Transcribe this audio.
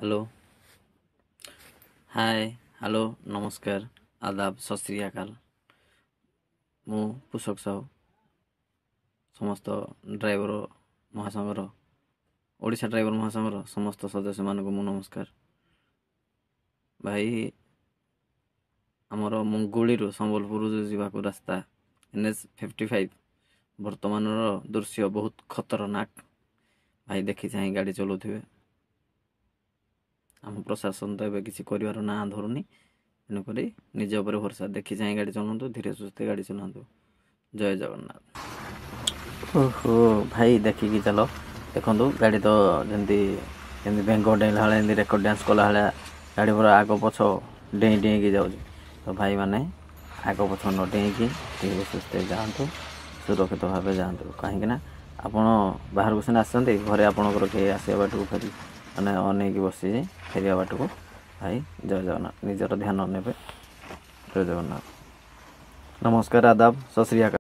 Hello. हाय। Hello. नमस्कार। आदाब सत श्री अकाल। ମୁଁ ପୁଷକ ସାହୁ ସମସ୍ତ ଡ୍ରାଇଭର ମହାସଂଘର ଓଡ଼ିଶା ଡ୍ରାଇଭର ମହାସଂଘର ସମସ୍ତ ସଦସ୍ୟମାନଙ୍କୁ ମୁଁ ନମସ୍କାର। ଭାଇ ଆମର ମଙ୍ଗୁଳିରୁ ସମ୍ବଲପୁର ଯିବାକୁ ରାସ୍ତା NH55 ବର୍ତ୍ତମାନର ଦୃଶ୍ୟ ବହୁତ ଖତରନାକ। ଭାଇ ଦେଖି ଚାହିଁ ଗାଡ଼ି ଚଲାଉଥିବେ। ଆମ ପ୍ରଶାସନ ତ ଏବେ କିଛି କରିବାର ନାଁ ଧରୁନି, ତେଣୁକରି ନିଜ ଉପରେ ଭରସା, ଦେଖି ଚାହିଁ ଗାଡ଼ି ଚଲାନ୍ତୁ, ଧୀରେ ସୁସ୍ଥେ ଗାଡ଼ି ଚଲାନ୍ତୁ। ଜୟ ଜଗନ୍ନାଥ। ଓହୋ ଭାଇ ଦେଖିକି ଚାଲ। ଦେଖନ୍ତୁ ଗାଡ଼ି ତ ଯେମିତି ବେଙ୍ଗ ଡେଇଁଲା ଭଳିଆ, ଏମିତି ରେକର୍ଡ଼ ଡ୍ୟାନ୍ସ କଲା ଭଳିଆ ଗାଡ଼ି ପୁରା ଆଗ ପଛ ଡେଇଁ ଡେଇଁକି ଯାଉଛି। ତ ଭାଇମାନେ ଆଗ ପଛ ନ ଡେଇଁକି ଧୀରେ ସୁସ୍ଥେ ଯାଆନ୍ତୁ, ସୁରକ୍ଷିତ ଭାବେ ଯାଆନ୍ତୁ। କାହିଁକିନା ଆପଣ ବାହାରକୁ ସିନା ଆସିଛନ୍ତି, ଘରେ ଆପଣଙ୍କର କେହି ଆସିବା ବାଟକୁ ମାନେ ଅନେଇକି ବସିଛି ଫେରିବା ବାଟକୁ। ଭାଇ ଜୟ ଜଗନ୍ନାଥ। ନିଜର ଧ୍ୟାନ ନେବେ। ଜୟ ଜଗନ୍ନାଥ। ନମସ୍କାର, ଆଦାବ, ସତ ଶ୍ରୀ ଅକାଲ।